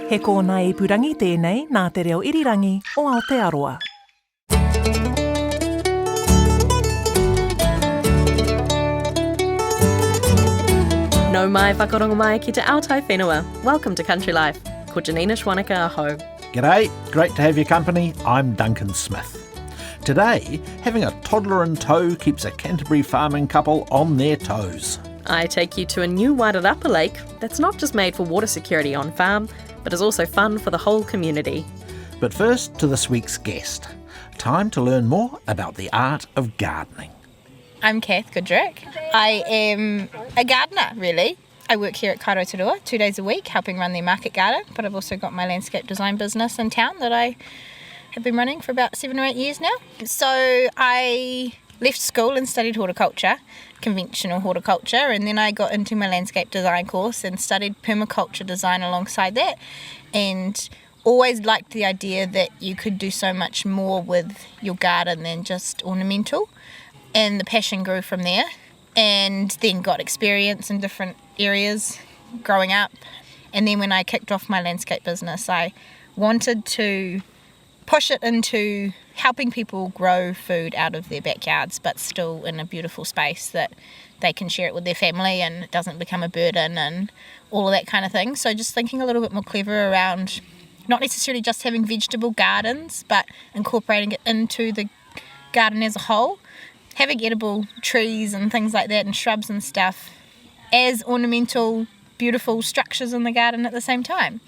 He kōna ipurangi tēnei nā te reo irirangi o Aotearoa. No mai whakarongo mai ki te Aotai Whenua. Welcome to Country Life. Ko Janina Schwaneka aho. G'day, great to have your company. I'm Duncan Smith. Today, having a toddler in tow keeps a Canterbury farming couple on their toes. I take you to a new Wairarapa lake that's not just made for water security on farm, but is also fun for the whole community. But first to this week's guest. Time to learn more about the art of gardening. I'm Kath Goodrick. I am a gardener, really. I work here at Kairoturua 2 days a week, helping run their market garden, but I've also got my landscape design business in town that I have been running for about 7 or 8 years now. So I left school and studied horticulture, conventional horticulture, and then I got into my landscape design course and studied permaculture design alongside that, and always liked the idea that you could do so much more with your garden than just ornamental, and the passion grew from there, and then got experience in different areas growing up. And then when I kicked off my landscape business, I wanted to push it into helping people grow food out of their backyards, but still in a beautiful space that they can share it with their family and it doesn't become a burden and all of that kind of thing. So just thinking a little bit more clever around not necessarily just having vegetable gardens, but incorporating it into the garden as a whole, having edible trees and things like that and shrubs and stuff as ornamental, beautiful structures in the garden at the same time.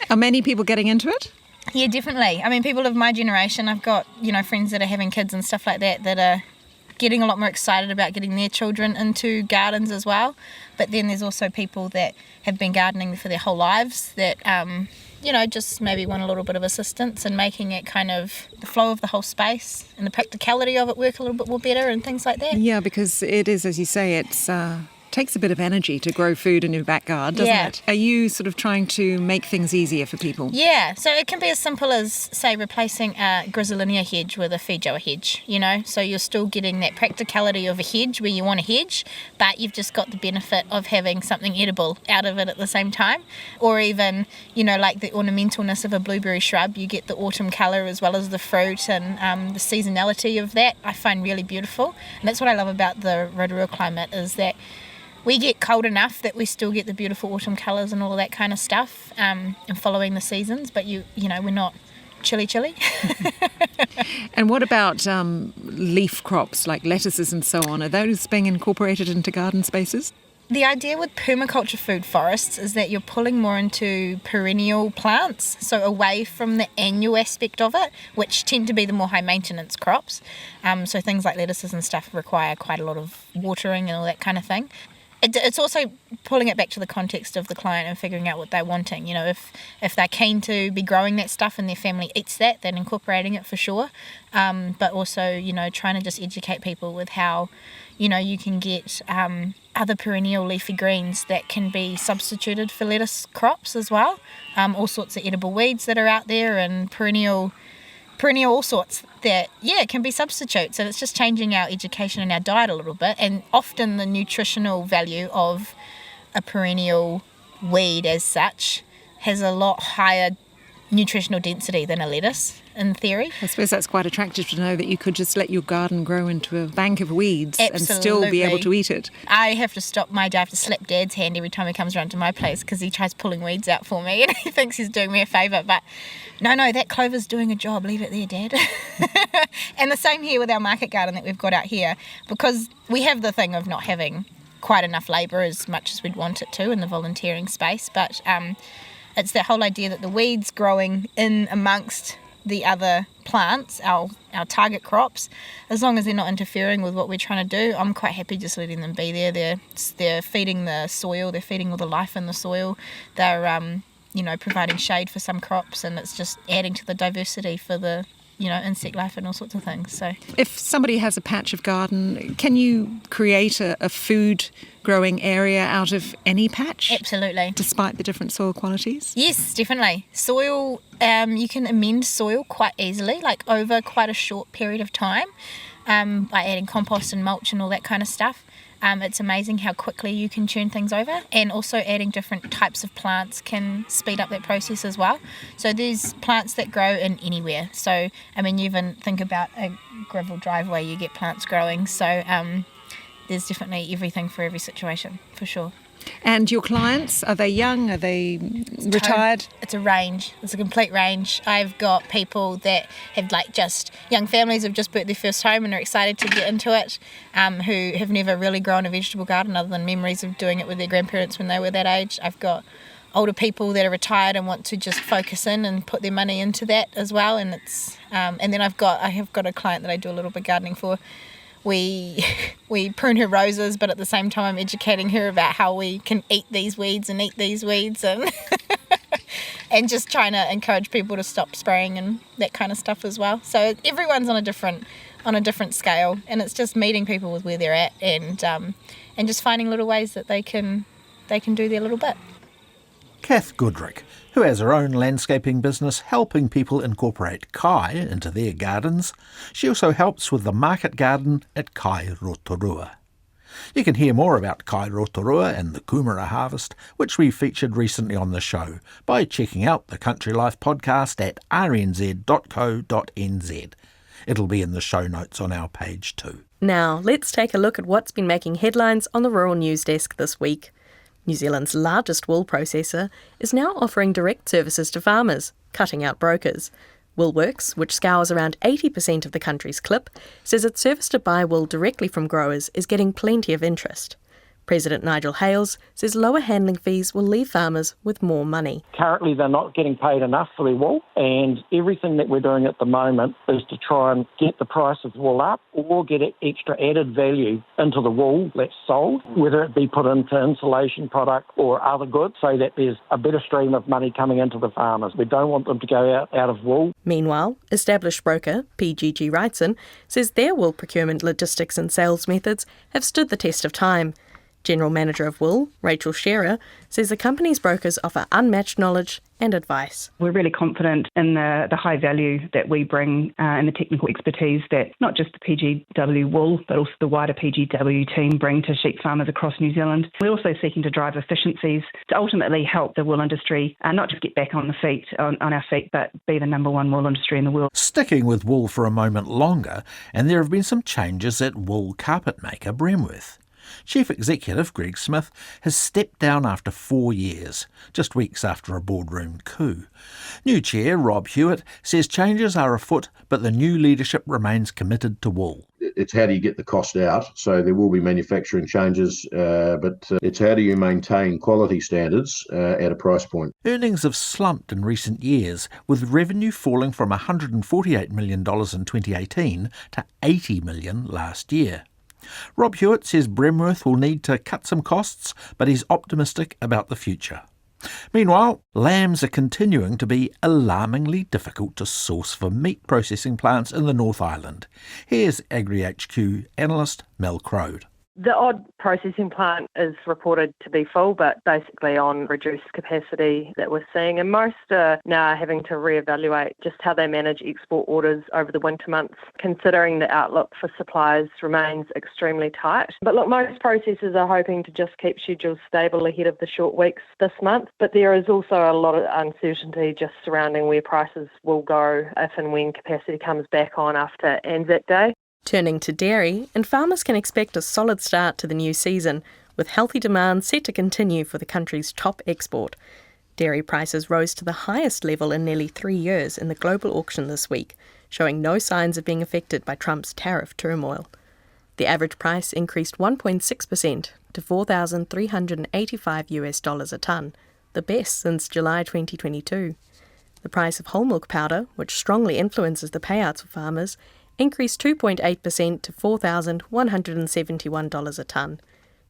Are many people getting into it? Yeah, definitely. I mean, people of my generation, I've got, friends that are having kids and stuff like that that are getting a lot more excited about getting their children into gardens as well. But then there's also people that have been gardening for their whole lives that, just maybe want a little bit of assistance in making it kind of the flow of the whole space and the practicality of it work a little bit more better and things like that. Yeah, because it is, as you say, it's takes a bit of energy to grow food in your backyard, doesn't it? Are you sort of trying to make things easier for people? Yeah, so it can be as simple as, say, replacing a griselinia hedge with a feijoa hedge, so you're still getting that practicality of a hedge where you want a hedge, but you've just got the benefit of having something edible out of it at the same time. Or even, like the ornamentalness of a blueberry shrub, you get the autumn colour as well as the fruit and the seasonality of that I find really beautiful. And that's what I love about the Rotorua climate is that we get cold enough that we still get the beautiful autumn colours and all of that kind of stuff, and following the seasons, but we're not chilly. And what about leaf crops like lettuces and so on? Are those being incorporated into garden spaces? The idea with permaculture food forests is that you're pulling more into perennial plants, so away from the annual aspect of it, which tend to be the more high maintenance crops. So things like lettuces and stuff require quite a lot of watering and all that kind of thing. It's also pulling it back to the context of the client and figuring out what they're wanting. If they're keen to be growing that stuff and their family eats that, then incorporating it for sure. But also, trying to just educate people with how, you can get other perennial leafy greens that can be substituted for lettuce crops as well. All sorts of edible weeds that are out there and perennial all sorts that, can be substitutes. And it's just changing our education and our diet a little bit. And often the nutritional value of a perennial weed as such has a lot higher nutritional density than a lettuce, in theory. I suppose that's quite attractive to know that you could just let your garden grow into a bank of weeds. Absolutely. And still be able to eat it. I have to stop my day. I have to slap Dad's hand every time he comes around to my place because he tries pulling weeds out for me and he thinks he's doing me a favour. But no, that clover's doing a job. Leave it there, Dad. And the same here with our market garden that we've got out here, because we have the thing of not having quite enough labour as much as we'd want it to in the volunteering space. But it's that whole idea that the weeds growing in amongst the other plants, our target crops, as long as they're not interfering with what we're trying to do, I'm quite happy just letting them be there. They're feeding the soil, they're feeding all the life in the soil, they're providing shade for some crops, and it's just adding to the diversity for the insect life and all sorts of things. So if somebody has a patch of garden, can you create a food growing area out of any patch? Absolutely. Despite the different soil qualities? Yes, definitely. Soil, you can amend soil quite easily, like over quite a short period of time, by adding compost and mulch and all that kind of stuff. It's amazing how quickly you can turn things over, and also adding different types of plants can speed up that process as well. So there's plants that grow in anywhere. So, I mean, you even think about a gravel driveway, you get plants growing. So there's definitely everything for every situation, for sure. And your clients, are they young? Are they retired? It's a range. It's a complete range. I've got people that have just young families who've just bought their first home and are excited to get into it, who have never really grown a vegetable garden other than memories of doing it with their grandparents when they were that age. I've got older people that are retired and want to just focus in and put their money into that as well. And it's and then I have got a client that I do a little bit gardening for. We prune her roses, but at the same time I'm educating her about how we can eat these weeds and and just trying to encourage people to stop spraying and that kind of stuff as well. So everyone's on a different scale, and it's just meeting people with where they're at and just finding little ways that they can do their little bit. Kath Goodrick, who has her own landscaping business helping people incorporate kai into their gardens. She also helps with the market garden at Kai Rotorua. You can hear more about Kai Rotorua and the Kumara harvest, which we featured recently on the show, by checking out the Country Life podcast at rnz.co.nz. It'll be in the show notes on our page too. Now, let's take a look at what's been making headlines on the Rural News Desk this week. New Zealand's largest wool processor is now offering direct services to farmers, cutting out brokers. Woolworks, which scours around 80% of the country's clip, says its service to buy wool directly from growers is getting plenty of interest. President Nigel Hales says lower handling fees will leave farmers with more money. Currently they're not getting paid enough for their wool, and everything that we're doing at the moment is to try and get the price of wool up or get extra added value into the wool that's sold, whether it be put into insulation product or other goods, so that there's a better stream of money coming into the farmers. We don't want them to go out of wool. Meanwhile, established broker PGG Wrightson says their wool procurement logistics and sales methods have stood the test of time. General Manager of Wool, Rachel Shearer, says the company's brokers offer unmatched knowledge and advice. We're really confident in the high value that we bring and the technical expertise that not just the PGW Wool, but also the wider PGW team bring to sheep farmers across New Zealand. We're also seeking to drive efficiencies to ultimately help the wool industry not just get back on our feet, but be the number one wool industry in the world. Sticking with wool for a moment longer, and there have been some changes at wool carpet maker Braemworth. Chief Executive Greg Smith has stepped down after 4 years, just weeks after a boardroom coup. New Chair Rob Hewitt says changes are afoot, but the new leadership remains committed to wool. It's how do you get the cost out, so there will be manufacturing changes, but it's how do you maintain quality standards at a price point. Earnings have slumped in recent years, with revenue falling from $148 million in 2018 to $80 million last year. Rob Hewitt says Braemworth will need to cut some costs, but he's optimistic about the future. Meanwhile, lambs are continuing to be alarmingly difficult to source for meat processing plants in the North Island. Here's AgriHQ analyst Mel Crode. The odd processing plant is reported to be full, but basically on reduced capacity that we're seeing. And most are now having to reevaluate just how they manage export orders over the winter months, considering the outlook for supplies remains extremely tight. But look, most processors are hoping to just keep schedules stable ahead of the short weeks this month. But there is also a lot of uncertainty just surrounding where prices will go if and when capacity comes back on after Anzac Day. Turning to dairy, and farmers can expect a solid start to the new season, with healthy demand set to continue for the country's top export. Dairy prices rose to the highest level in nearly 3 years in the global auction this week, showing no signs of being affected by Trump's tariff turmoil. The average price increased 1.6% to $4,385 a tonne, the best since July 2022. The price of whole milk powder, which strongly influences the payouts for farmers, increased 2.8% to $4,171 a tonne.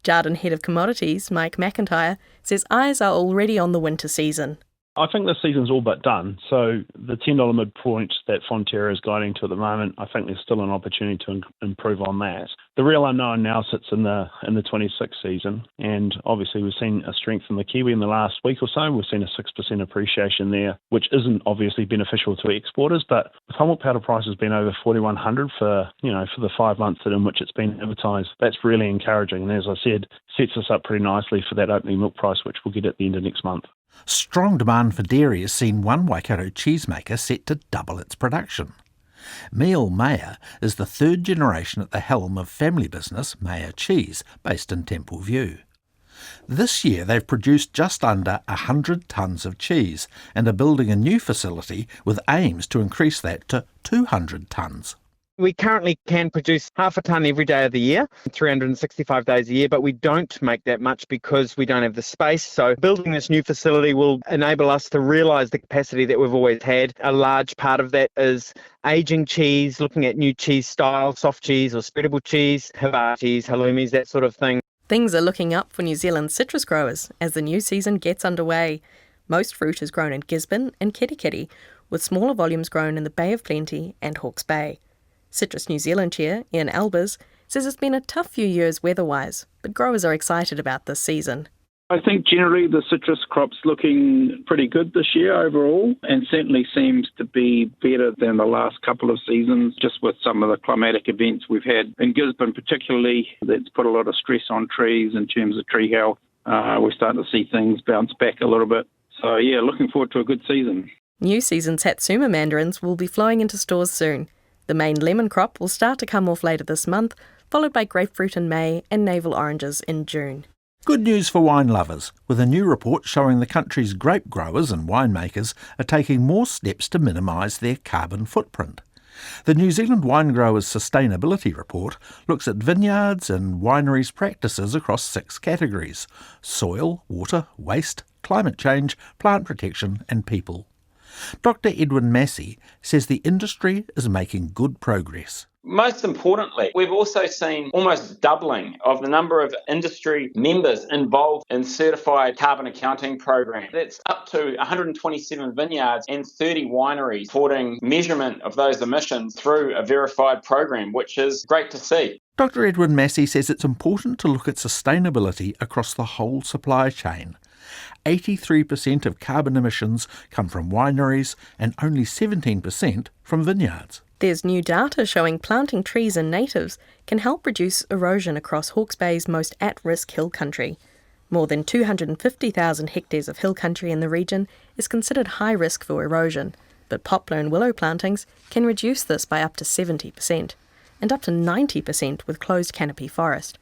Jarden Head of Commodities, Mike McIntyre, says eyes are already on the winter season. I think this season's all but done. So the $10 midpoint that Fonterra is guiding to at the moment, I think there's still an opportunity to improve on that. The real unknown now sits in the 26 season, and obviously we've seen a strength in the Kiwi in the last week or so. We've seen a 6% appreciation there, which isn't obviously beneficial to exporters, but with whole milk powder prices being over $4,100 for the 5 months in which it's been advertised, that's really encouraging. And as I said, sets us up pretty nicely for that opening milk price, which we'll get at the end of next month. Strong demand for dairy has seen one Waikato cheesemaker set to double its production. Neil Mayer is the third generation at the helm of family business Mayer Cheese, based in Temple View. This year they've produced just under 100 tonnes of cheese and are building a new facility with aims to increase that to 200 tonnes. We currently can produce half a tonne every day of the year, 365 days a year, but we don't make that much because we don't have the space. So building this new facility will enable us to realise the capacity that we've always had. A large part of that is ageing cheese, looking at new cheese styles, soft cheese or spreadable cheese, habar cheese, halloumis, that sort of thing. Things are looking up for New Zealand's citrus growers as the new season gets underway. Most fruit is grown in Gisborne and Kerikeri, with smaller volumes grown in the Bay of Plenty and Hawke's Bay. Citrus New Zealand chair Ian Albers says it's been a tough few years weather-wise, but growers are excited about this season. I think generally the citrus crop's looking pretty good this year overall, and certainly seems to be better than the last couple of seasons, just with some of the climatic events we've had in Gisborne particularly. That's put a lot of stress on trees in terms of tree health. We're starting to see things bounce back a little bit. So yeah, looking forward to a good season. New season Satsuma mandarins will be flowing into stores soon. The main lemon crop will start to come off later this month, followed by grapefruit in May and navel oranges in June. Good news for wine lovers, with a new report showing the country's grape growers and winemakers are taking more steps to minimise their carbon footprint. The New Zealand Wine Growers Sustainability Report looks at vineyards and wineries' practices across 6 categories: soil, water, waste, climate change, plant protection and people. Dr. Edwin Massey says the industry is making good progress. Most importantly, we've also seen almost doubling of the number of industry members involved in certified carbon accounting programs. That's up to 127 vineyards and 30 wineries reporting measurement of those emissions through a verified program, which is great to see. Dr. Edwin Massey says it's important to look at sustainability across the whole supply chain. 83% of carbon emissions come from wineries and only 17% from vineyards. There's new data showing planting trees and natives can help reduce erosion across Hawke's Bay's most at-risk hill country. More than 250,000 hectares of hill country in the region is considered high risk for erosion, but poplar and willow plantings can reduce this by up to 70%, and up to 90% with closed canopy forest.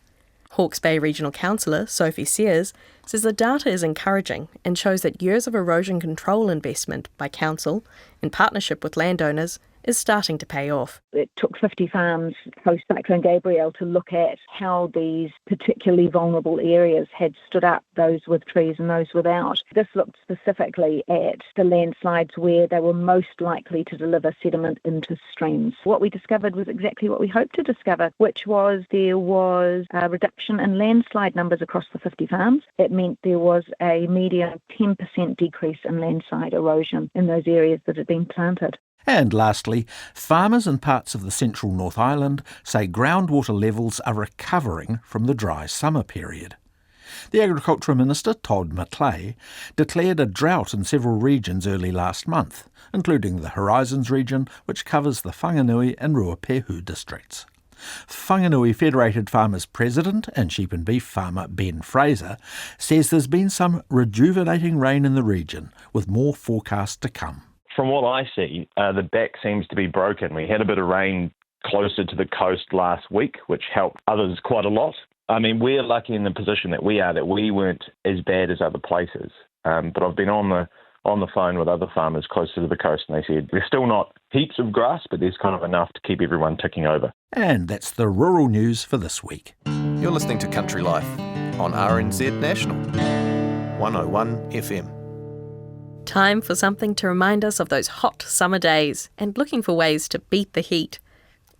Hawke's Bay Regional Councillor Sophie Sears says the data is encouraging and shows that years of erosion control investment by council, in partnership with landowners, is starting to pay off. It took 50 farms post-Cyclone Gabrielle to look at how these particularly vulnerable areas had stood up, those with trees and those without. This looked specifically at the landslides where they were most likely to deliver sediment into streams. What we discovered was exactly what we hoped to discover, which was there was a reduction in landslide numbers across the 50 farms. It meant there was a median 10% decrease in landslide erosion in those areas that had been planted. And lastly, farmers in parts of the central North Island say groundwater levels are recovering from the dry summer period. The Agriculture Minister, Todd McClay, declared a drought in several regions early last month, including the Horizons region, which covers the Whanganui and Ruapehu districts. Whanganui Federated Farmers President and sheep and beef farmer Ben Fraser says there's been some rejuvenating rain in the region, with more forecast to come. From what I see, the back seems to be broken. We had a bit of rain closer to the coast last week, which helped others quite a lot. I mean, we're lucky in the position that we are, that we weren't as bad as other places. But I've been on the phone with other farmers closer to the coast, and they said there's still not heaps of grass, but there's kind of enough to keep everyone ticking over. And that's the rural news for this week. You're listening to Country Life on RNZ National, 101 FM. Time for something to remind us of those hot summer days and looking for ways to beat the heat.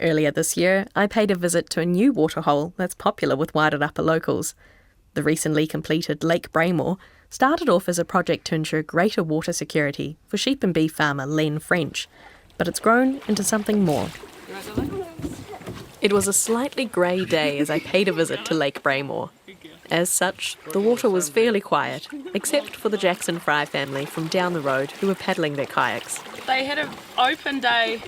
Earlier this year, I paid a visit to a new waterhole that's popular with Wairarapa locals. The recently completed Lake Braemore started off as a project to ensure greater water security for sheep and beef farmer Len French, but it's grown into something more. It was a slightly grey day as I paid a visit to Lake Braemore. As such, the water was fairly quiet, except for the Jackson Fry family from down the road who were paddling their kayaks. They had an open day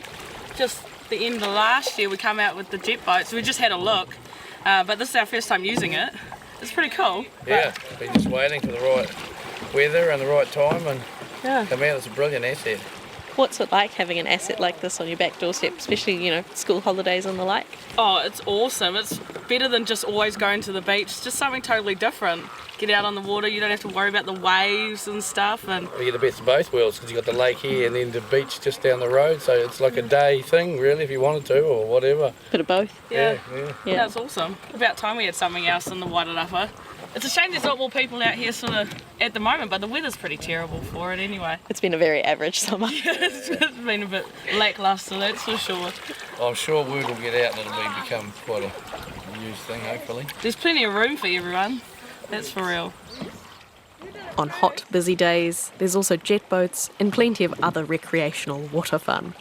just the end of last year. We come out with the jet boats. We just had a look, but this is our first time using it. It's pretty cool. Yeah, been just waiting for the right weather and the right time, and come out. It's a brilliant asset. What's it like having an asset like this on your back doorstep, especially, school holidays and the like? Oh, it's awesome. It's better than just always going to the beach. It's just something totally different. Get out on the water, you don't have to worry about the waves and stuff. And you get the best of both worlds because you've got the lake here and then the beach just down the road, so it's like a day thing, really, if you wanted to, or whatever. Bit of both. Yeah, it's awesome. About time we had something else in the Wairarapa. It's a shame there's not more people out here sort of at the moment, but the weather's pretty terrible for it anyway. It's been a very average summer. It's been a bit lacklustre, that's for sure. I'm sure word will get out and it'll become quite a used thing, hopefully. There's plenty of room for everyone, that's for real. On hot, busy days, there's also jet boats and plenty of other recreational water fun.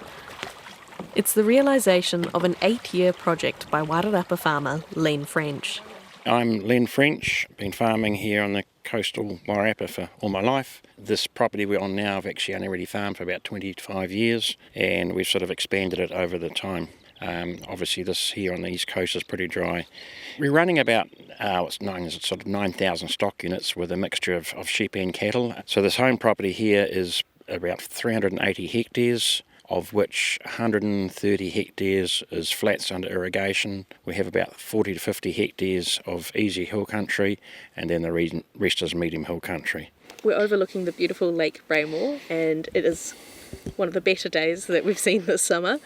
It's the realisation of an 8-year project by Wairarapa farmer Len French. I'm Len French, been farming here on the coastal Wairarapa for all my life. This property we're on now I've actually only really farmed for about 25 years, and we've sort of expanded it over the time. Obviously this here on the east coast is pretty dry. We're running about what's known as sort of 9,000 stock units with a mixture of sheep and cattle. So this home property here is about 380 hectares, of which 130 hectares is flats under irrigation. We have about 40 to 50 hectares of easy hill country, and then the rest is medium hill country. We're overlooking the beautiful Lake Braemore, and it is one of the better days that we've seen this summer.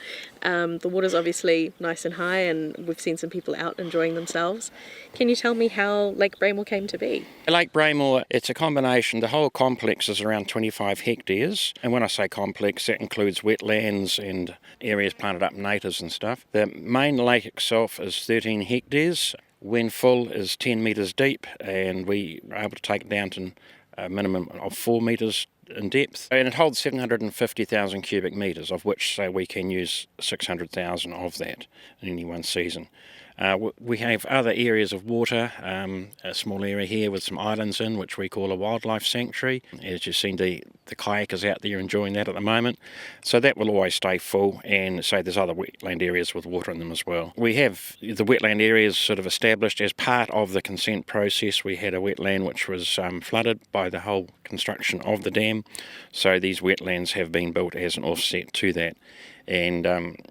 The water's obviously nice and high, and we've seen some people out enjoying themselves. Can you tell me how Lake Braemore came to be? Lake Braemore, it's a combination. The whole complex is around 25 hectares, and when I say complex, that includes wetlands and areas planted up natives and stuff. The main lake itself is 13 hectares. When full is 10 metres deep, and we are able to take it down to a minimum of 4 metres in depth, and it holds 750,000 cubic metres, of which we can use 600,000 of that in any one season. We have other areas of water, a small area here with some islands in, which we call a wildlife sanctuary. As you've seen, the kayakers out there enjoying that at the moment. So that will always stay full, and there's other wetland areas with water in them as well. We have the wetland areas sort of established as part of the consent process. We had a wetland which was flooded by the whole construction of the dam, so these wetlands have been built as an offset to that. And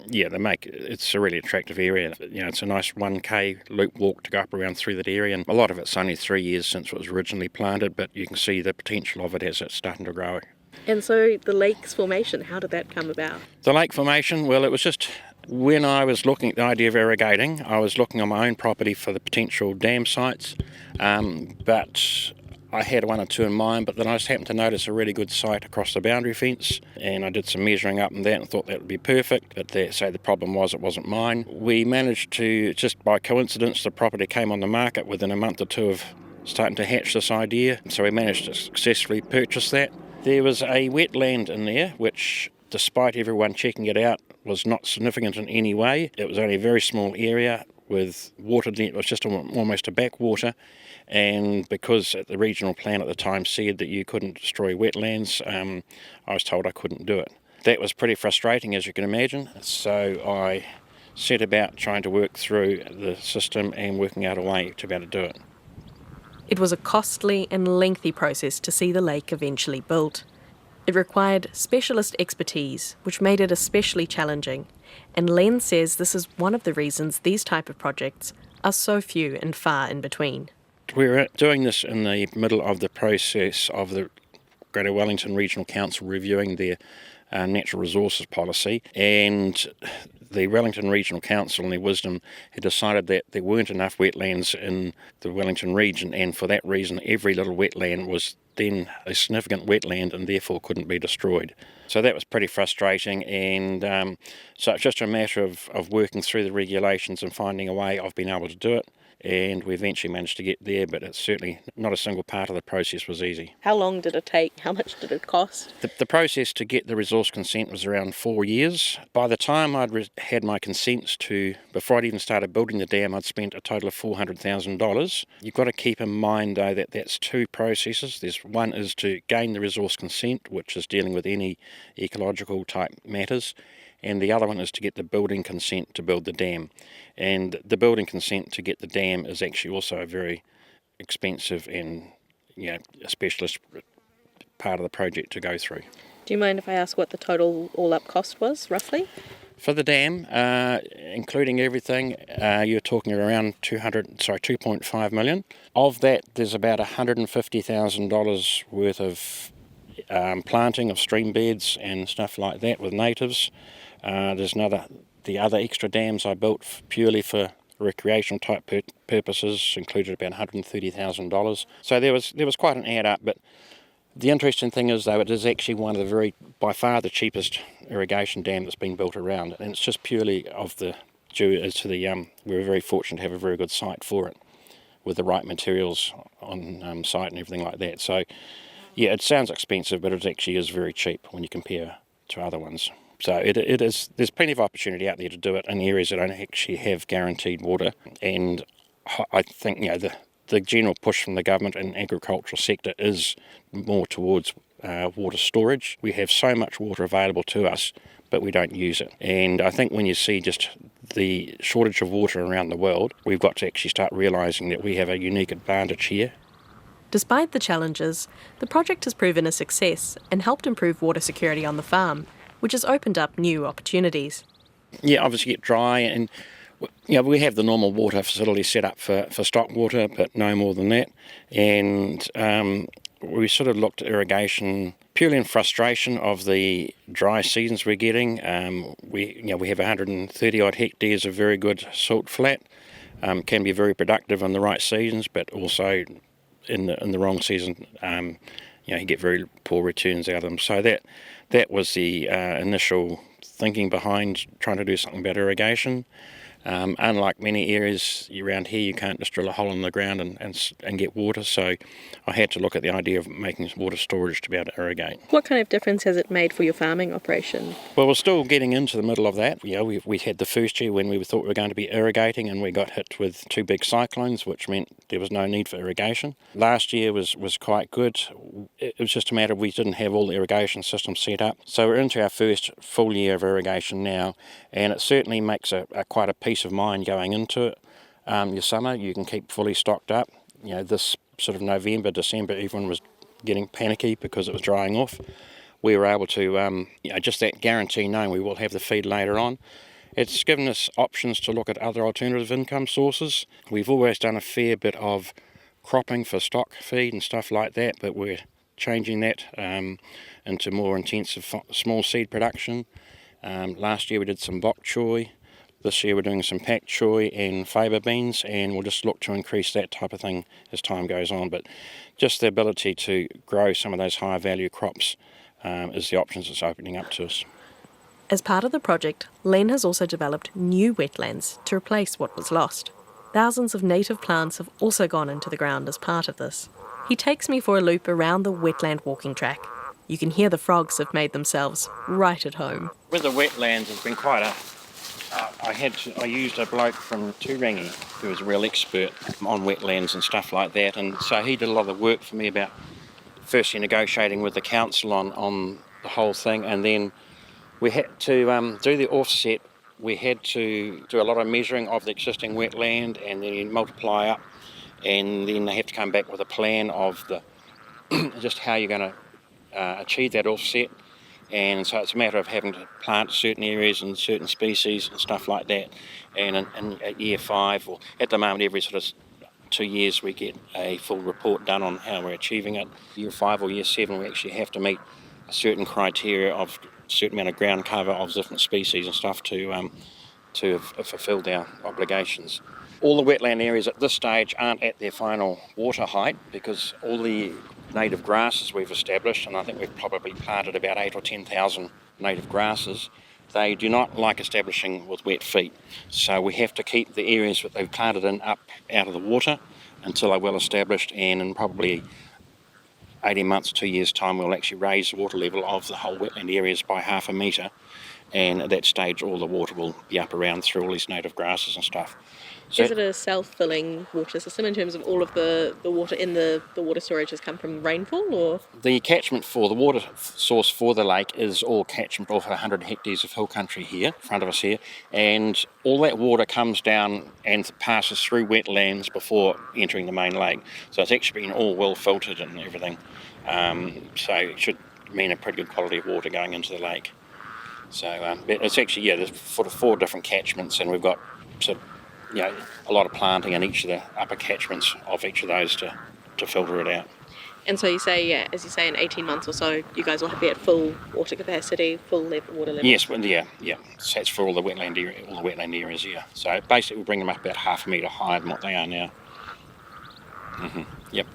it's a really attractive area. It's a nice 1k loop walk to go up around through that area, and a lot of it's only 3 years since it was originally planted, but you can see the potential of it as it's starting to grow. And so the lake's formation, how did that come about? The lake formation, well, it was just when I was looking at the idea of irrigating, I was looking on my own property for the potential dam sites, but I had one or two in mind, but then I just happened to notice a really good site across the boundary fence, and I did some measuring up and that and thought that would be perfect, but the problem was it wasn't mine. We managed to, just by coincidence, the property came on the market within a month or two of starting to hatch this idea, so we managed to successfully purchase that. There was a wetland in there which, despite everyone checking it out, was not significant in any way. It was only a very small area with water, it was just almost a backwater, and because the regional plan at the time said that you couldn't destroy wetlands, I was told I couldn't do it. That was pretty frustrating, as you can imagine, so I set about trying to work through the system and working out a way to be able to do it. It was a costly and lengthy process to see the lake eventually built. It required specialist expertise, which made it especially challenging, and Len says this is one of the reasons these type of projects are so few and far in between. We're doing this in the middle of the process of the Greater Wellington Regional Council reviewing their natural resources policy, and the Wellington Regional Council, in their wisdom, had decided that there weren't enough wetlands in the Wellington region, and for that reason every little wetland was then a significant wetland and therefore couldn't be destroyed. So that was pretty frustrating, and so it's just a matter of working through the regulations and finding a way of being able to do it. and we eventually managed to get there, but it's certainly not a single part of the process was easy. How long did it take? How much did it cost? The process to get the resource consent was around 4 years. By the time I'd had my consents before I'd even started building the dam, I'd spent a total of $400,000. You've got to keep in mind, though, that that's two processes. One is to gain the resource consent, which is dealing with any ecological type matters, and the other one is to get the building consent to build the dam. And the building consent to get the dam is actually also a very expensive and a specialist part of the project to go through. Do you mind if I ask what the total all-up cost was, roughly? For the dam, including everything, you're talking around $2.5 million. Of that, there's about $150,000 worth of planting of stream beds and stuff like that with natives. There's the other extra dams I built purely for recreational type purposes included about $130,000. So there was quite an add up, but the interesting thing is, though, it is actually one of the by far the cheapest irrigation dam that's been built around, and it's just purely we're very fortunate to have a very good site for it with the right materials on site and everything like that. So yeah, it sounds expensive, but it actually is very cheap when you compare to other ones. So it is. There's plenty of opportunity out there to do it in areas that don't actually have guaranteed water, and I think the general push from the government and agricultural sector is more towards water storage. We have so much water available to us, but we don't use it. And I think when you see just the shortage of water around the world, we've got to actually start realising that we have a unique advantage here. Despite the challenges, the project has proven a success and helped improve water security on the farm, which has opened up new opportunities. Yeah, obviously get dry, and we have the normal water facility set up for stock water, but no more than that. And we sort of looked at irrigation purely in frustration of the dry seasons we're getting. We have 130 odd hectares of very good salt flat. Can be very productive in the right seasons, but also in the wrong season, you get very poor returns out of them. So that was the initial thinking behind trying to do something about irrigation. Unlike many areas around here, you can't just drill a hole in the ground and get water, so I had to look at the idea of making water storage to be able to irrigate. What kind of difference has it made for your farming operation? Well, we're still getting into the middle of that. We had the first year when we thought we were going to be irrigating, and we got hit with 2 big cyclones, which meant there was no need for irrigation. Last year was quite good. It was just a matter of we didn't have all the irrigation systems set up. So we're into our first full year of irrigation now, and it certainly makes quite a peace of mind going into it. Your summer, you can keep fully stocked up. This sort of November, December, everyone was getting panicky because it was drying off. We were able to, just that guarantee knowing we will have the feed later on. It's given us options to look at other alternative income sources. We've always done a fair bit of cropping for stock feed and stuff like that, but we're changing that into more intensive small seed production. Last year we did some bok choy. This year we're doing some pak choy and faba beans, and we'll just look to increase that type of thing as time goes on. But just the ability to grow some of those higher value crops is the options it's opening up to us. As part of the project, Len has also developed new wetlands to replace what was lost. Thousands of native plants have also gone into the ground as part of this. He takes me for a loop around the wetland walking track. You can hear the frogs have made themselves right at home. With the wetlands, it's been quite I used a bloke from Turangi who was a real expert on wetlands and stuff like that, and so he did a lot of work for me about firstly negotiating with the council on the whole thing, and then we had to do the offset. We had to do a lot of measuring of the existing wetland, and then you multiply up, and then they have to come back with a plan of just how you're going to achieve that offset. And so it's a matter of having to plant certain areas and certain species and stuff like that. And at year 5, or at the moment every sort of 2 years, we get a full report done on how we're achieving it. Year 5 or year 7, we actually have to meet a certain criteria of a certain amount of ground cover of different species and stuff to have fulfilled our obligations. All the wetland areas at this stage aren't at their final water height because all the native grasses we've established, and I think we've probably planted about 8,000 or 10,000 native grasses, they do not like establishing with wet feet. So we have to keep the areas that they've planted in up out of the water until they're well established, and in probably 18 months, 2 years' time, we'll actually raise the water level of the whole wetland areas by 1/2 metre, and at that stage all the water will be up around through all these native grasses and stuff. So Is it a self-filling water system in terms of all of the water in the water storage has come from rainfall, or? the catchment for the water source for the lake is all catchment of 100 hectares of hill country here, in front of us here, and all that water comes down and passes through wetlands before entering the main lake. So it's actually been all well filtered and everything. So it should mean a pretty good quality of water going into the lake. So it's actually, there's 4 different catchments, and we've got a lot of planting in each of the upper catchments of each of those to filter it out. And so you say, as you say, in 18 months or so, you guys will be at full water capacity, full water level? Yes, well, yeah. So that's for all the wetland areas, yeah. So basically we'll bring them up about 1/2 metre higher than what they are now. Yep.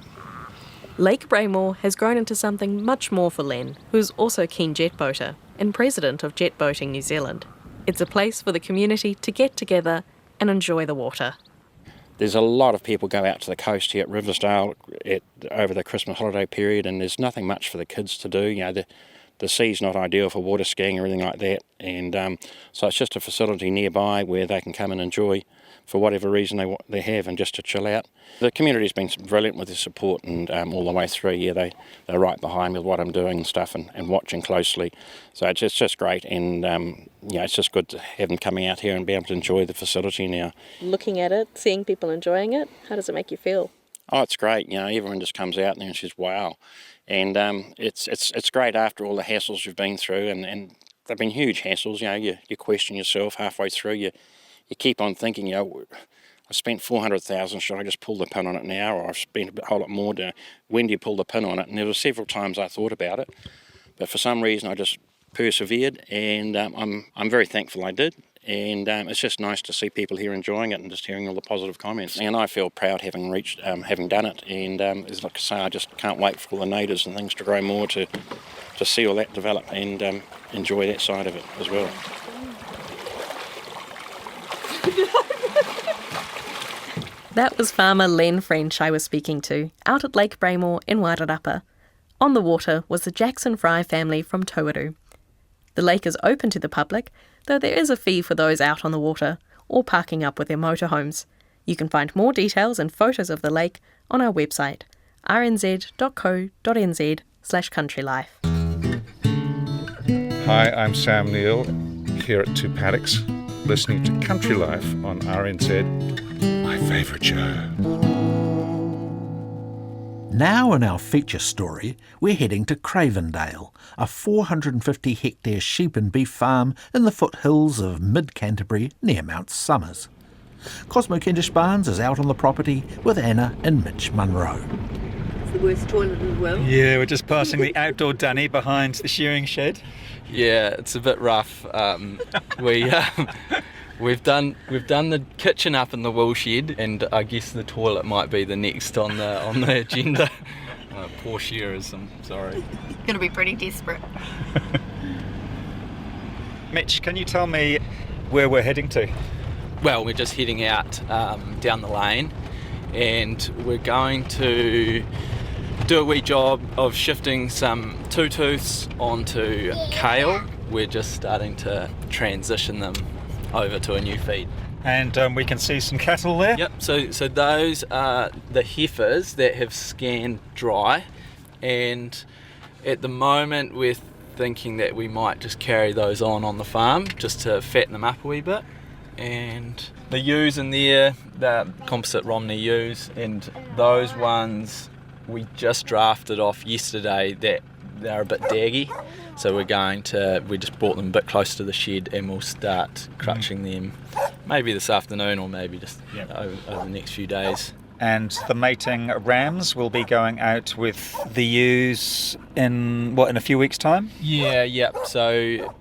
Lake Braemore has grown into something much more for Len, who's also a keen jet boater and president of Jet Boating New Zealand. It's a place for the community to get together and enjoy the water. There's a lot of people go out to the coast here at Riversdale over the Christmas holiday period, and there's nothing much for the kids to do. The sea's not ideal for water skiing or anything like that, and so it's just a facility nearby where they can come and enjoy for whatever reason they have, and just to chill out. The community's been brilliant with their support, and all the way through, they're right behind me with what I'm doing and stuff, and watching closely. So it's just great, and it's just good to have them coming out here and be able to enjoy the facility now. Looking at it, seeing people enjoying it, how does it make you feel? Oh, it's great. Everyone just comes out there and says, wow. And it's great after all the hassles you've been through, and they've been huge hassles. You question yourself halfway through. You keep on thinking, I spent $400,000, should I just pull the pin on it now? Or I've spent a whole lot more. When do you pull the pin on it? And there were several times I thought about it, but for some reason I just persevered, and I'm very thankful I did. And it's just nice to see people here enjoying it and just hearing all the positive comments. And I feel proud having done it. And as like I say, I just can't wait for all the natives and things to grow more to see all that develop and enjoy that side of it as well. That was farmer Len French I was speaking to, out at Lake Braemore in Wairarapa. On the water was the Jackson Fry family from Tauaru. The lake is open to the public, though there is a fee for those out on the water or parking up with their motorhomes. You can find more details and photos of the lake on our website, rnz.co.nz/countrylife. Hi, I'm Sam Neill, here at Two Paddocks, listening to Country Life on RNZ, my favourite show. Now in our feature story, we're heading to Cravendale, a 450-hectare sheep and beef farm in the foothills of mid-Canterbury near Mount Somers. Cosmo Kendish Barnes is out on the property with Anna and Mitch Munro. It's the worst toilet in the world. Yeah, we're just passing the outdoor dunny behind the shearing shed. Yeah, it's a bit rough. We've done the kitchen up in the wool shed, and I guess the toilet might be the next on the agenda. Poor shearers, I'm sorry. Going to be pretty desperate. Mitch, can you tell me where we're heading to? Well, we're just heading out down the lane, and we're going to do a wee job of shifting some two-tooths onto kale. We're just starting to transition them over to a new feed. And we can see some cattle there? Yep, so those are the heifers that have scanned dry, and at the moment we're thinking that we might just carry those on the farm just to fatten them up a wee bit. And the ewes in there, they're composite Romney ewes, and those ones we just drafted off yesterday that they're a bit daggy, so we just brought them a bit close to the shed, and we'll start crutching them maybe this afternoon or maybe just over the next few days. And the mating rams will be going out with the ewes in a few weeks' time? Yeah. So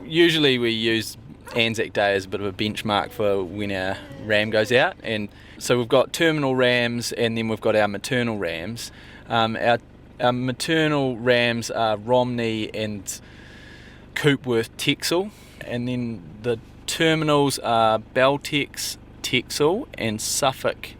usually we use Anzac Day as a bit of a benchmark for when our ram goes out, and so we've got terminal rams and then we've got our maternal rams. Our maternal rams are Romney and Coopworth Texel, and then the terminals are Beltex Texel and Suffolk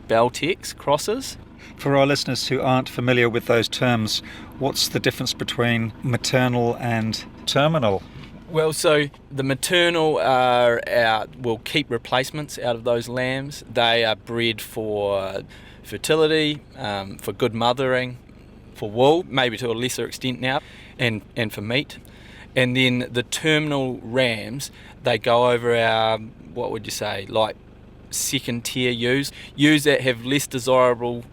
Beltex crosses. For our listeners who aren't familiar with those terms, what's the difference between maternal and terminal? Well, so the maternal will keep replacements out of those lambs. They are bred for fertility, for good mothering, for wool, maybe to a lesser extent now, and for meat. And then the terminal rams, they go over our, what would you say, like second tier ewes that have less desirable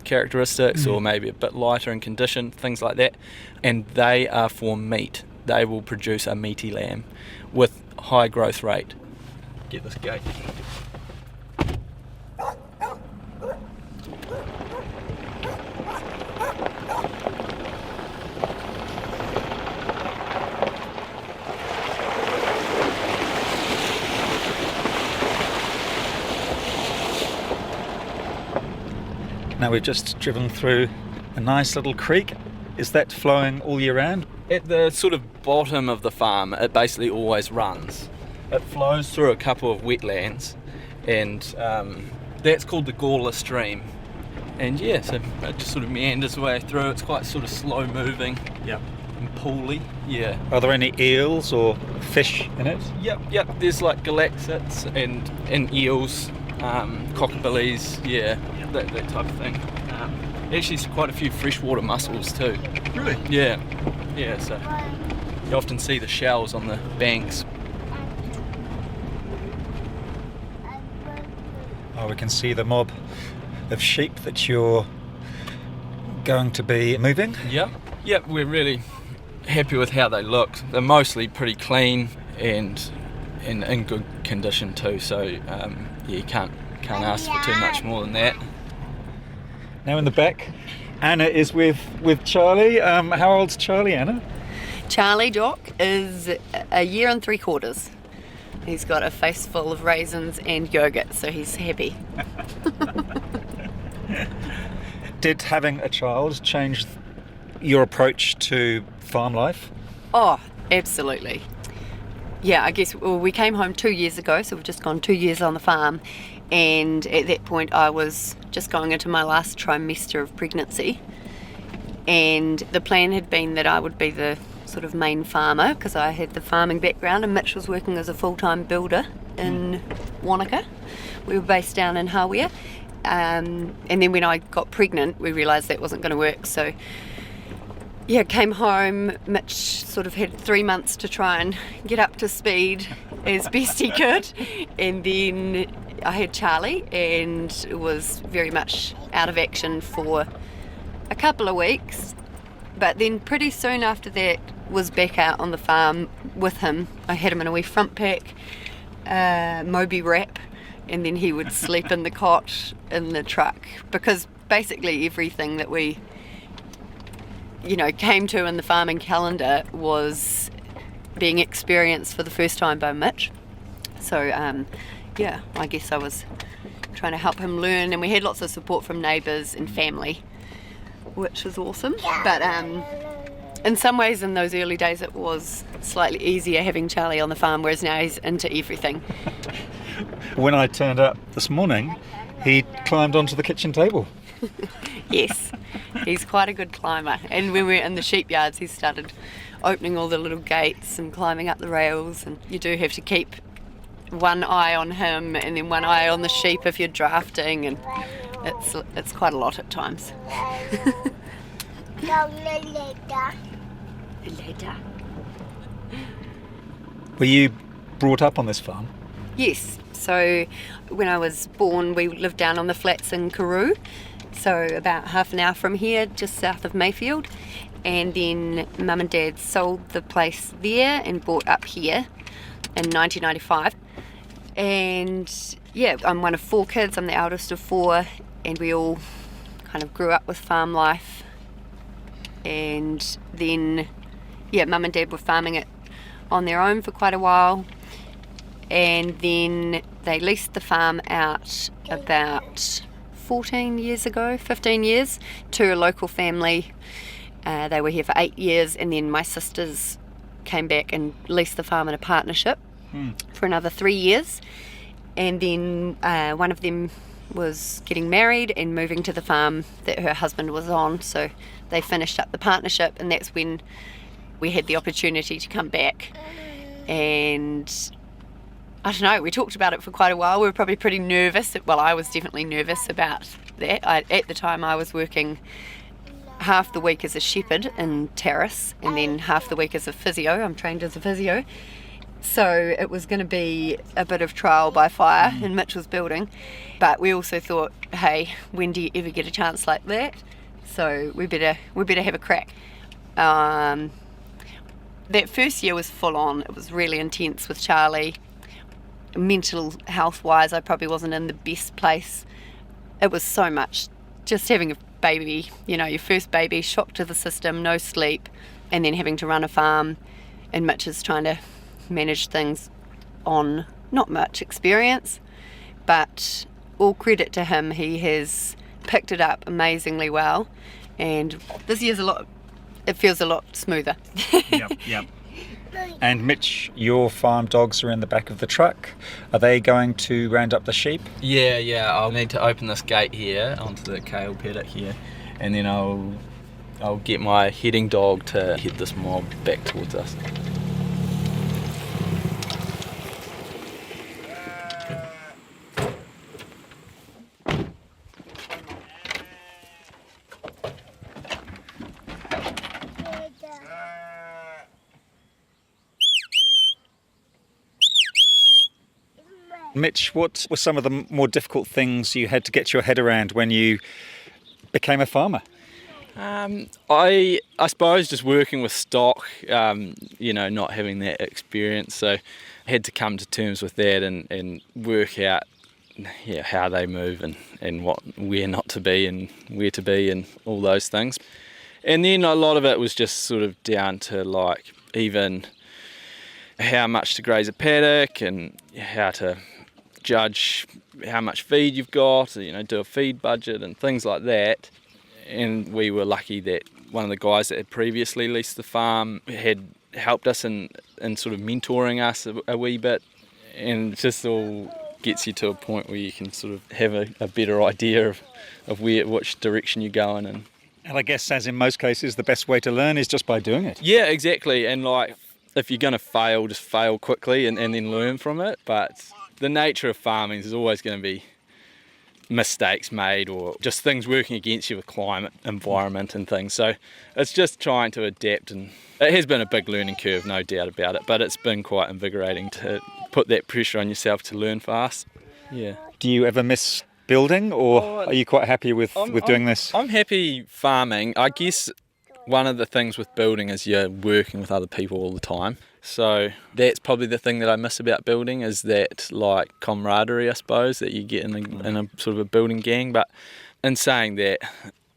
characteristics or maybe a bit lighter in condition, things like that. And they are for meat. They will produce a meaty lamb with high growth rate. Get this gate. Now we've just driven through a nice little creek. Is that flowing all year round? At the sort of bottom of the farm, it basically always runs. It flows through a couple of wetlands, and that's called the Gawler Stream. And yeah, so it just sort of meanders way through. It's quite sort of slow moving. Yep. And pooly. Yeah. Are there any eels or fish in it? Yep. There's like galaxids and eels, cockabillies, that type of thing. Actually, quite a few freshwater mussels too. Really? Yeah, so you often see the shells on the banks. Oh, we can see the mob of sheep that you're going to be moving. Yep, we're really happy with how they look. They're mostly pretty clean and in good condition too, so you can't ask for too much more than that. Now in the back, Anna is with Charlie. How old's Charlie, Anna? Charlie Jock is a year and 3/4. He's got a face full of raisins and yogurt, so he's happy. Did having a child change your approach to farm life? Oh, absolutely. Yeah, I guess we came home 2 years ago, so we've just gone 2 years on the farm. And at that point I was just going into my last trimester of pregnancy, and the plan had been that I would be the sort of main farmer because I had the farming background, and Mitch was working as a full-time builder in Wanaka. We were based down in Hawea, and then when I got pregnant we realised that wasn't going to work, so yeah, came home. Mitch sort of had 3 months to try and get up to speed as best he could, and then I had Charlie and was very much out of action for a couple of weeks, but then pretty soon after that was back out on the farm with him. I had him in a wee front pack, Moby wrap, and then he would sleep in the cot in the truck, because basically everything that we came to in the farming calendar was being experienced for the first time by Mitch. So I guess I was trying to help him learn, and we had lots of support from neighbours and family, which was awesome. But in some ways in those early days it was slightly easier having Charlie on the farm, whereas now he's into everything. When I turned up this morning, he climbed onto the kitchen table. Yes, he's quite a good climber, and when we were in the sheep yards he started opening all the little gates and climbing up the rails, and you do have to keep one eye on him and then one eye on the sheep if you're drafting, and it's quite a lot at times. Were you brought up on this farm? Yes, so when I was born we lived down on the flats in Karoo, so about half an hour from here, just south of Mayfield, and then Mum and Dad sold the place there and bought up here in 1995. And yeah, I'm one of 4 kids, I'm the eldest of 4, and we all kind of grew up with farm life. And then Mum and Dad were farming it on their own for quite a while, and then they leased the farm out about 15 years to a local family. They were here for 8 years, and then my sisters came back and leased the farm in a partnership for another 3 years. And then one of them was getting married and moving to the farm that her husband was on, so they finished up the partnership, and that's when we had the opportunity to come back. And I don't know, we talked about it for quite a while. We were probably pretty nervous. Well, I was definitely nervous about that. At the time I was working half the week as a shepherd in Terrace and then half the week as a physio. I'm trained as a physio. So it was going to be a bit of trial by fire in Mitchell's building. But we also thought, hey, when do you ever get a chance like that? So we better have a crack. That first year was full on. It was really intense with Charlie. Mental health wise, I probably wasn't in the best place. It was so much. Just having a baby, your first baby, shock to the system, no sleep, and then having to run a farm, and Mitch is trying to manage things on not much experience, but all credit to him, he has picked it up amazingly well, and this year's it feels a lot smoother. Yep. And Mitch, your farm dogs are in the back of the truck. Are they going to round up the sheep? Yeah, I'll need to open this gate here onto the kale paddock here, and then I'll get my heading dog to head this mob back towards us. Mitch, what were some of the more difficult things you had to get your head around when you became a farmer? I suppose just working with stock, not having that experience, so I had to come to terms with that and work out how they move and where not to be and where to be and all those things. And then a lot of it was just sort of down to like even how much to graze a paddock and how to judge how much feed you've got, do a feed budget and things like that. And we were lucky that one of the guys that had previously leased the farm had helped us in sort of mentoring us a wee bit, and it just all gets you to a point where you can sort of have a better idea of which direction you're going in. And I guess, as in most cases, the best way to learn is just by doing it. Yeah, exactly. And like, if you're going to fail, just fail quickly and then learn from it. But the nature of farming is always going to be mistakes made or just things working against you with climate, environment and things. So it's just trying to adapt, and it has been a big learning curve, no doubt about it, but it's been quite invigorating to put that pressure on yourself to learn fast. Yeah. Do you ever miss building, or are you quite happy with doing this? I'm happy farming. I guess one of the things with building is you're working with other people all the time. So that's probably the thing that I miss about building, is that like camaraderie, I suppose, that you get in a sort of a building gang. But in saying that,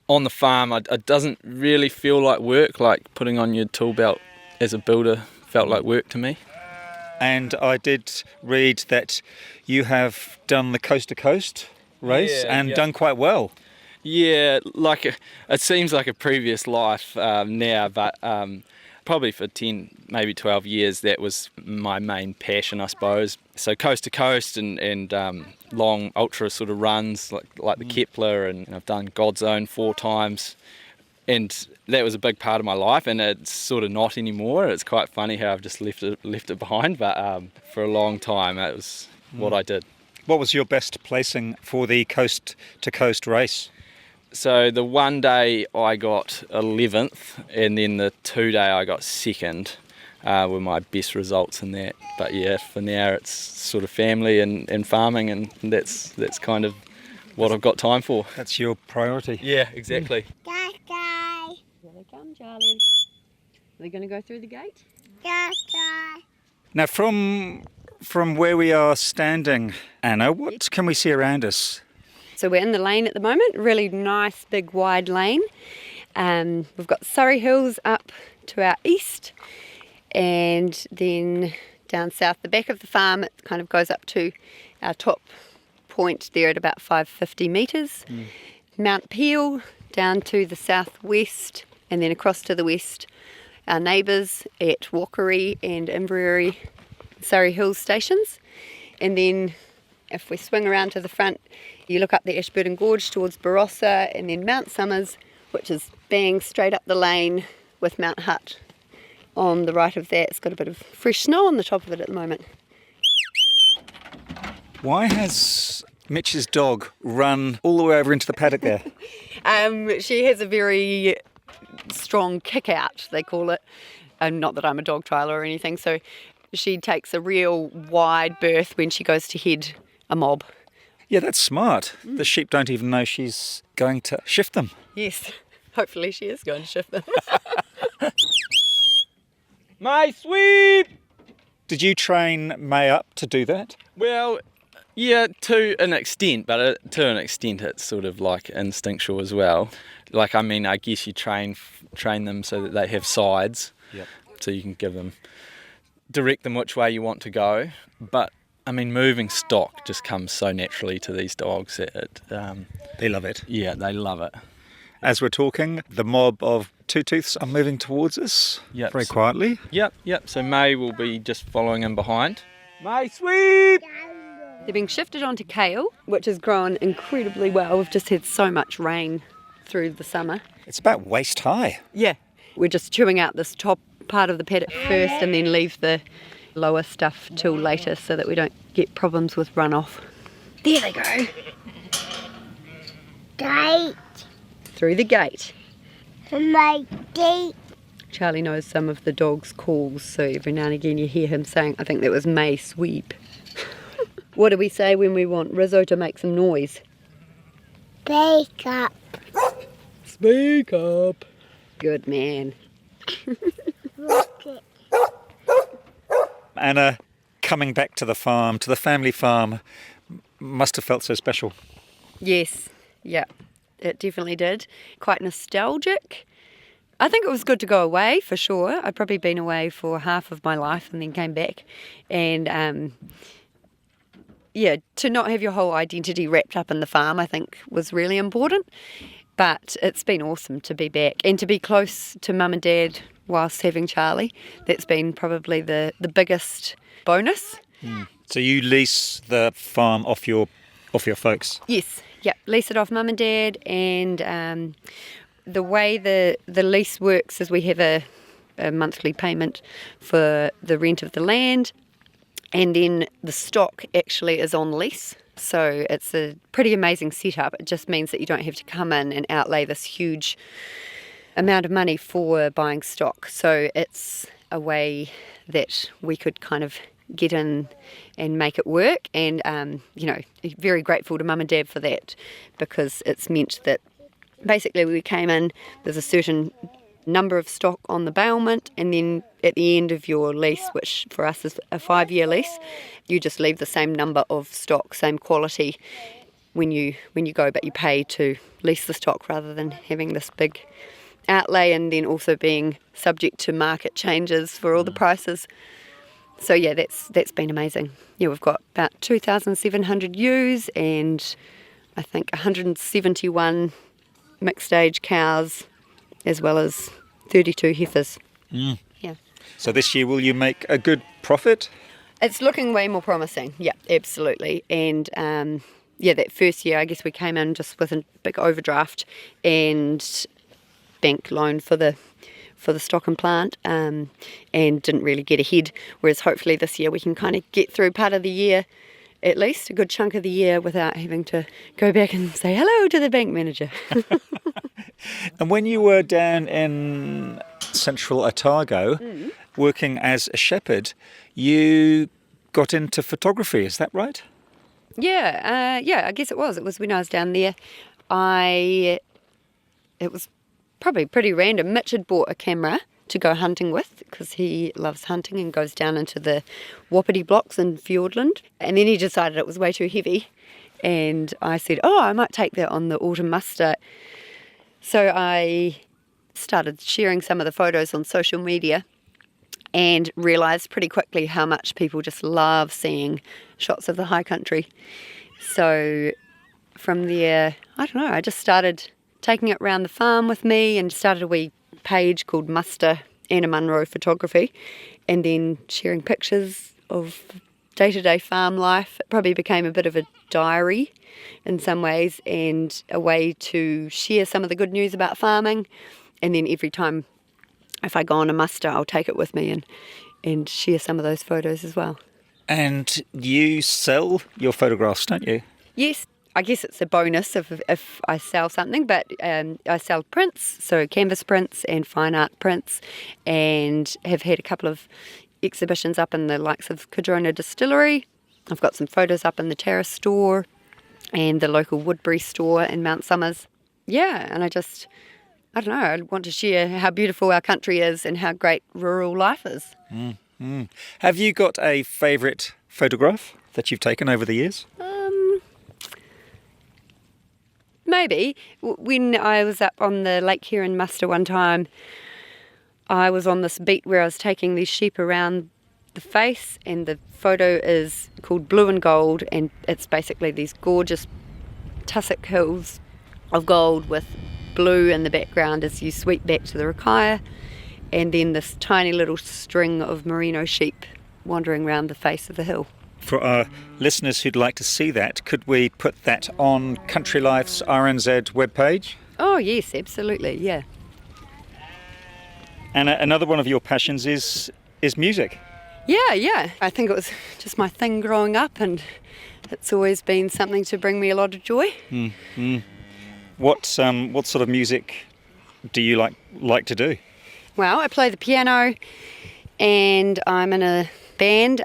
on the farm, it doesn't really feel like work. Like putting on your tool belt as a builder felt like work to me. And I did read that you have done the coast to coast race and done quite well. Yeah, like it seems like a previous life now, but probably for 10, maybe 12 years, that was my main passion, I suppose. So coast to coast and long ultra sort of runs like the Kepler, and I've done God's Own 4 times. And that was a big part of my life, and it's sort of not anymore. It's quite funny how I've just left it behind, but for a long time it was what I did. What was your best placing for the coast to coast race? So the one day I got 11th, and then the 2 day I got 2nd were my best results in that. But yeah, for now it's sort of family and farming, and that's kind of what I've got time for. That's your priority. Yeah, exactly. Here they come, Charlie. Are they going to go through the gate? Now, from where we are standing, Anna, what can we see around us? So we're in the lane at the moment, really nice big wide lane. We've got Surrey Hills up to our east, and then down south the back of the farm it kind of goes up to our top point there at about 550 metres. Mount Peel down to the southwest, and then across to the west our neighbours at Walkery and Inverary Surrey Hills stations. And then if we swing around to the front, you look up the Ashburton Gorge towards Barossa, and then Mount Somers, which is bang straight up the lane with Mount Hutt on the right of that. It's got a bit of fresh snow on the top of it at the moment. Why has Mitch's dog run all the way over into the paddock there? She has a very strong kick out, they call it. Not that I'm a dog trialer or anything, so she takes a real wide berth when she goes to head a mob. Yeah, that's smart. The sheep don't even know she's going to shift them. Yes, hopefully she is going to shift them. May sweep! Did you train May up to do that? Well, yeah, to an extent, but to an extent it's sort of like instinctual as well. Like, I mean, I guess you train them so that they have sides, yep. So you can direct them which way you want to go. But I mean, moving stock just comes so naturally to these dogs that they love it. Yeah, they love it. As we're talking, the mob of two-tooths are moving towards us very quietly. Yep. So May will be just following in behind. May sweep! They're being shifted onto kale, which has grown incredibly well. We've just had so much rain through the summer. It's about waist high. Yeah. We're just chewing out this top part of the paddock first and then leave the lower stuff till later so that we don't get problems with runoff. There they go. Gate. Through the gate. My gate. Charlie knows some of the dog's calls, so every now and again you hear him saying, I think that was May sweep. What do we say when we want Rizzo to make some noise? Speak up. Speak up. Good man. Anna, coming back to the farm, to the family farm, must have felt so special. Yes, yeah, it definitely did. Quite nostalgic. I think it was good to go away, for sure. I'd probably been away for half of my life and then came back. And yeah, to not have your whole identity wrapped up in the farm, I think was really important. But it's been awesome to be back and to be close to Mum and Dad whilst having Charlie. That's been probably the biggest bonus. So you lease the farm off your folks? Yes, yeah, lease it off Mum and Dad, and the way the lease works is we have a monthly payment for the rent of the land, and then the stock actually is on lease. So it's a pretty amazing setup. It just means that you don't have to come in and outlay this huge amount of money for buying stock. So it's a way that we could kind of get in and make it work. And, very grateful to Mum and Dad for that, because it's meant that basically we came in, there's a certain number of stock on the bailment, and then at the end of your lease, which for us is a 5-year lease, you just leave the same number of stock, same quality when you go, but you pay to lease the stock rather than having this big outlay and then also being subject to market changes for all the prices. So yeah, that's been amazing. Yeah, we've got about 2,700 ewes and I think 171 mixed age cows, as well as 32 heifers. Yeah. So this year, will you make a good profit? It's looking way more promising. Yeah, absolutely. And that first year, I guess we came in just with a big overdraft and bank loan for the stock and plant, and didn't really get ahead. Whereas hopefully this year we can kind of get through part of the year, at least a good chunk of the year, without having to go back and say hello to the bank manager. And when you were down in central Otago, working as a shepherd, you got into photography, is that right? Yeah, I guess it was. It was when I was down there. It was probably pretty random. Mitch had bought a camera to go hunting with because he loves hunting and goes down into the wapiti blocks in Fiordland. And then he decided it was way too heavy. And I said, I might take that on the autumn muster. So I started sharing some of the photos on social media and realised pretty quickly how much people just love seeing shots of the high country. So from there, I just started taking it around the farm with me and started a wee page called Muster Anna Munro photography, and then sharing pictures of day-to-day farm life. It probably became a bit of a diary in some ways, and a way to share some of the good news about farming. And then every time if I go on a muster, I'll take it with me and share some of those photos as well. And you sell your photographs, don't you? Yes, I guess it's a bonus if I sell something, but I sell prints, so canvas prints and fine art prints, and have had a couple of exhibitions up in the likes of Cardrona Distillery. I've got some photos up in the Terrace store and the local Woodbury store in Mount Somers. Yeah, and I don't know, I want to share how beautiful our country is and how great rural life is. Mm. Have you got a favourite photograph that you've taken over the years? Maybe. When I was up on the lake here in Muster one time, I was on this beat where I was taking these sheep around the face, and the photo is called Blue and Gold, and it's basically these gorgeous tussock hills of gold with blue in the background as you sweep back to the Rakaia, and then this tiny little string of merino sheep wandering around the face of the hill. For our listeners who'd like to see that, could we put that on Country Life's RNZ webpage? Oh yes, absolutely, yeah. And another one of your passions is music. Yeah. I think it was just my thing growing up, and it's always been something to bring me a lot of joy. Mm-hmm. What sort of music do you like to do? Well, I play the piano, and I'm in a band.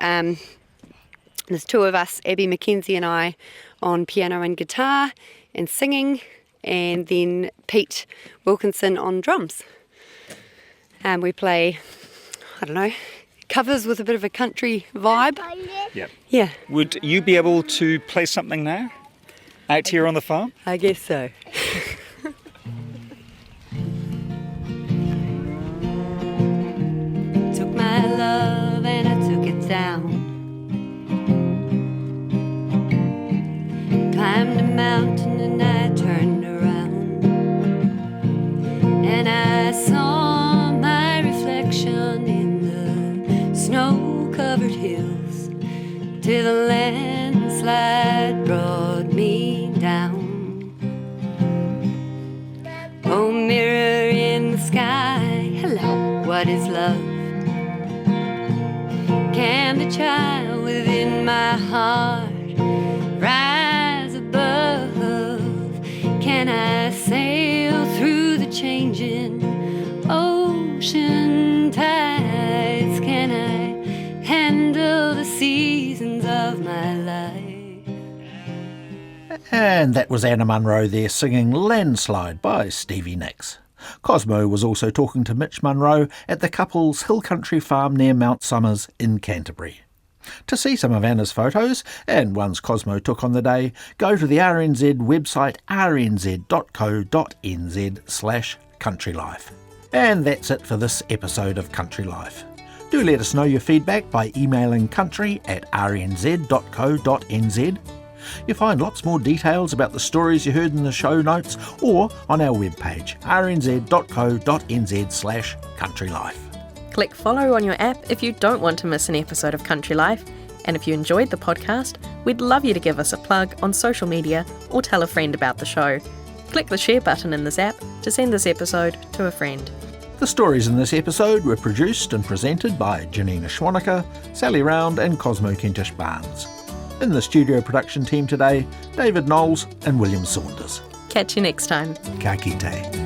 There's two of us, Abby McKenzie and I, on piano and guitar and singing, and then Pete Wilkinson on drums. And we play, covers with a bit of a country vibe. Yep. Yeah. Would you be able to play something now, out here on the farm? I guess so. Took my love and I took it down. Climbed a mountain and I turned around, and I saw my reflection in the snow-covered hills, till the landslide brought me down. Oh, mirror in the sky, hello, what is love? Can the child within my heart rise above? Can I sail through the changing ocean tides? Can I handle the seasons of my life? And that was Anna Munro there singing Landslide by Stevie Nicks. Cosmo was also talking to Mitch Munro at the couple's hill country farm near Mount Somers in Canterbury. To see some of Anna's photos, and ones Cosmo took on the day, go to the RNZ website rnz.co.nz/countrylife. And that's it for this episode of Country Life. Do let us know your feedback by emailing country@rnz.co.nz. You'll find lots more details about the stories you heard in the show notes or on our webpage rnz.co.nz/countrylife. Click follow on your app if you don't want to miss an episode of Country Life. And if you enjoyed the podcast, we'd love you to give us a plug on social media or tell a friend about the show. Click the share button in this app to send this episode to a friend. The stories in this episode were produced and presented by Janina Schwanecker, Sally Round and Cosmo Kentish Barnes. In the studio production team today, David Knowles and William Saunders. Catch you next time. Ka kite.